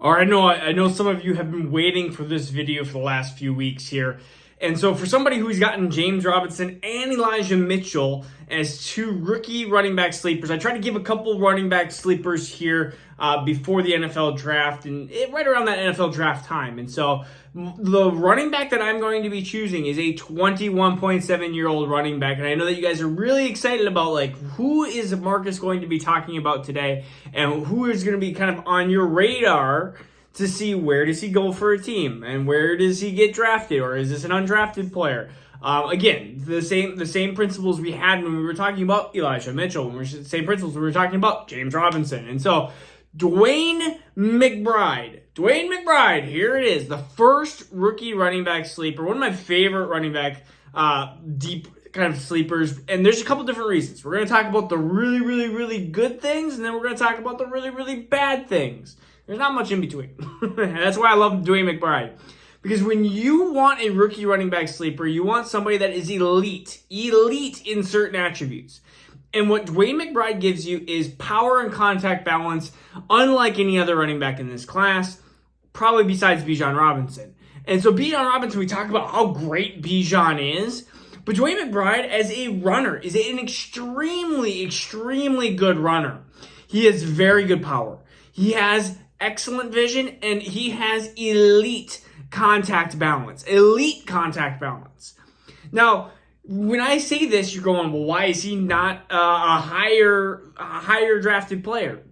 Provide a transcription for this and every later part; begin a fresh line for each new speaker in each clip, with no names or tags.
Or I know some of you have been waiting for this video for the last few weeks here. And so for somebody who's gotten James Robinson and Elijah Mitchell as two rookie running back sleepers, I tried to give a couple running back sleepers here before the NFL draft and right around that NFL draft time. And so the running back that I'm going to be choosing is a 21.7-year-old running back. And I know that you guys are really excited about, like, who is Marcus going to be talking about today and who is going to be kind of on your radar to see where does he go for a team and where does he get drafted, or is this an undrafted player? Again, the same principles we had when we were talking about Elijah Mitchell, the same principles we were talking about James Robinson. And so Dwayne McBride, here it is, the first rookie running back sleeper, one of my favorite running back deep kind of sleepers. And there's a couple different reasons. We're going to talk about the really, really, really good things, and then we're going to talk about the really, really bad things. There's not much in between. That's why I love Dwayne McBride. Because when you want a rookie running back sleeper, you want somebody that is elite in certain attributes. And what Dwayne McBride gives you is power and contact balance, unlike any other running back in this class, probably besides Bijan Robinson. And so Bijan Robinson, we talk about how great Bijan is, but Dwayne McBride as a runner is an extremely, extremely good runner. He has very good power. He has excellent vision, and he has elite contact balance. Now, when I say this, you're going, well, why is he not a higher drafted player?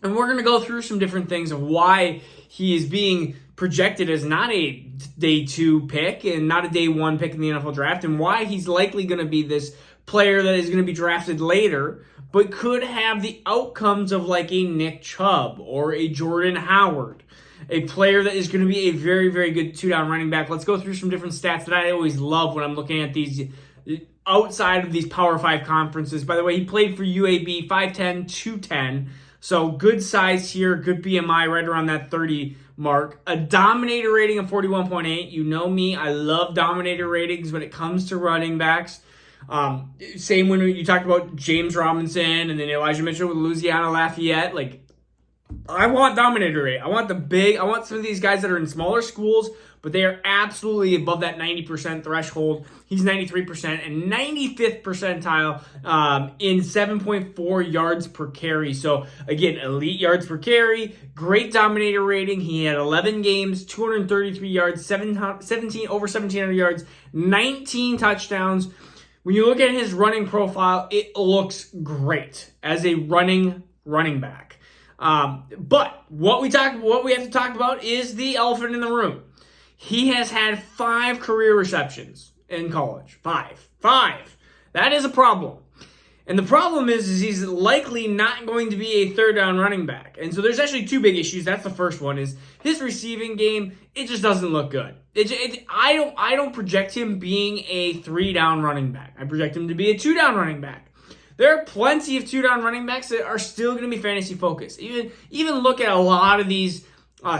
And we're going to go through some different things of why he is being projected as not a day 2 pick and not a day 1 pick in the NFL draft, and why he's likely going to be this player that is going to be drafted later, but could have the outcomes of like a Nick Chubb or a Jordan Howard, a player that is going to be a very, very good 2-down running back. Let's go through some different stats that I always love when I'm looking at these outside of these Power 5 conferences. By the way, he played for UAB, 5'10", 210, so good size here, good BMI right around that 30 mark. A dominator rating of 41.8. You know me, I love dominator ratings when it comes to running backs. Same when you talked about James Robinson and then Elijah Mitchell with Louisiana Lafayette. Like, I want dominator rate. I want some of these guys that are in smaller schools, but they are absolutely above that 90% threshold. He's 93% and 95th percentile in 7.4 yards per carry. So again, elite yards per carry, great dominator rating. He had 11 games, 233 yards, 17 over 1,700 yards, 19 touchdowns. When you look at his running profile, it looks great as a running back. But what we have to talk about is the elephant in the room. He has had 5 career receptions in college. 5. That is a problem. And the problem is he's likely not going to be a 3rd-down running back. And so there's actually 2 big issues. That's the first one, is his receiving game, it just doesn't look good. I don't project him being a 3-down running back. I project him to be a 2-down running back. There are plenty of 2-down running backs that are still going to be fantasy focused. Even look at a lot of these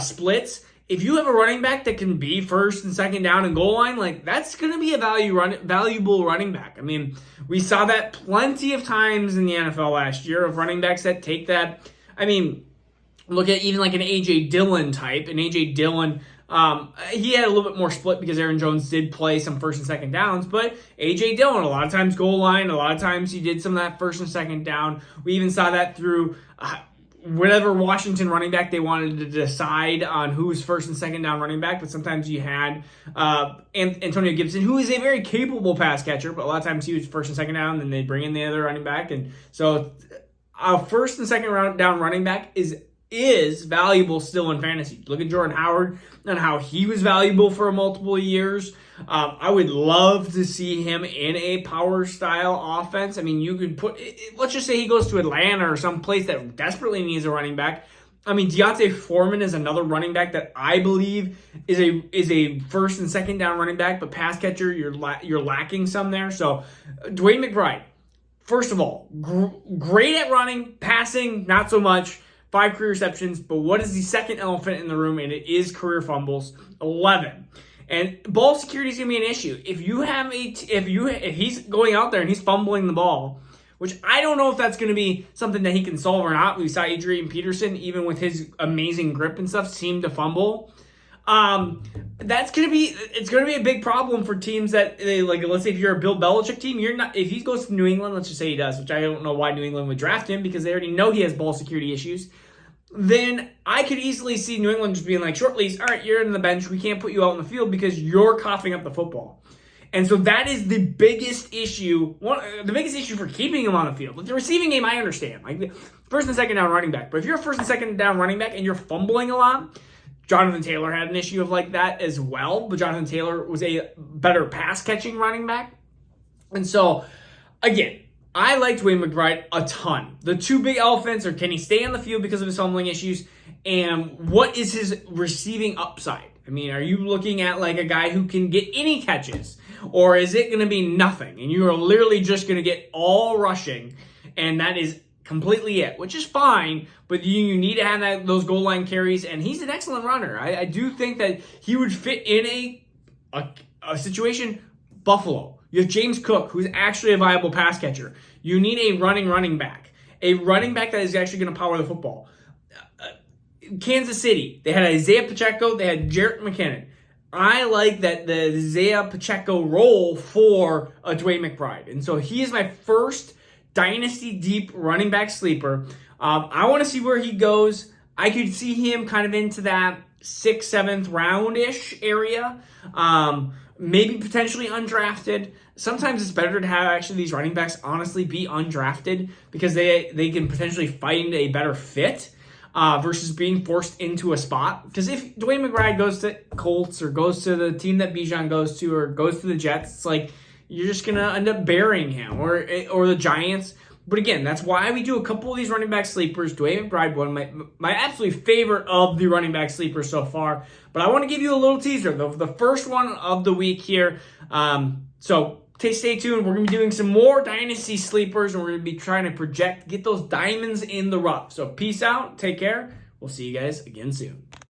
splits. If you have a running back that can be 1st and 2nd down and goal line, like, that's going to be a valuable running back. I mean, we saw that plenty of times in the NFL last year of running backs that take that. I mean, look at even like an A.J. Dillon type. An A.J. Dillon, he had a little bit more split because Aaron Jones did play some 1st and 2nd downs, but A.J. Dillon, a lot of times goal line, a lot of times he did some of that 1st and 2nd down. We even saw that through whatever Washington running back they wanted to decide on who's 1st and 2nd down running back, but sometimes you had Antonio Gibson, who is a very capable pass catcher, but a lot of times he was 1st and 2nd down, and then they bring in the other running back. And so a 1st and 2nd down running back is valuable still in fantasy. Look at Jordan Howard and how he was valuable for multiple years. I would love to see him in a power style offense. I mean, you could let's just say he goes to Atlanta or some place that desperately needs a running back. I mean, Deontay Foreman is another running back that I believe is a 1st and 2nd down running back, but pass catcher, you're lacking some there. So Dwayne McBride, first of all, great at running, passing, not so much. 5 career receptions, but what is the second elephant in the room? And it is career fumbles, 11. And ball security is going to be an issue. If he's going out there and he's fumbling the ball, which I don't know if that's going to be something that he can solve or not. We saw Adrian Peterson, even with his amazing grip and stuff, seem to fumble. It's going to be a big problem for teams that let's say if you're a Bill Belichick team, if he goes to New England, let's just say he does, which I don't know why New England would draft him because they already know he has ball security issues. Then I could easily see New England just being like, short lease, all right, you're in the bench. We can't put you out in the field because you're coughing up the football. And so that is the biggest issue, the biggest issue for keeping him on the field. Like the receiving game, I understand. Like first and second down running back. But if you're a first and second down running back and you're fumbling a lot, Jonathan Taylor had an issue of like that as well. But Jonathan Taylor was a better pass-catching running back. And so, again, I like Dwayne McBride a ton. The two big elephants are, can he stay on the field because of his fumbling issues? And what is his receiving upside? I mean, are you looking at like a guy who can get any catches? Or is it going to be nothing? And you are literally just going to get all rushing. And that is completely it, which is fine. But you need to have those goal line carries. And he's an excellent runner. I do think that he would fit in a situation. Buffalo. You have James Cook, who's actually a viable pass catcher. You need a running back. A running back that is actually going to power the football. Kansas City, they had Isaiah Pacheco, they had Jarrett McKinnon. I like that the Isaiah Pacheco role for a Dwayne McBride. And so he is my first Dynasty deep running back sleeper. I want to see where he goes. I could see him kind of into that 6th, 7th round-ish area. Maybe potentially undrafted. Sometimes it's better to have actually these running backs honestly be undrafted because they can potentially find a better fit versus being forced into a spot. Because if Dwayne McBride goes to Colts or goes to the team that Bijan goes to or goes to the Jets, it's like you're just going to end up burying him or the Giants. But again, that's why we do a couple of these running back sleepers. Dwayne McBride, one of my absolute favorite of the running back sleepers so far. But I want to give you a little teaser, the first one of the week here. So stay tuned. We're going to be doing some more Dynasty sleepers, and we're going to be trying to get those diamonds in the rough. So peace out. Take care. We'll see you guys again soon.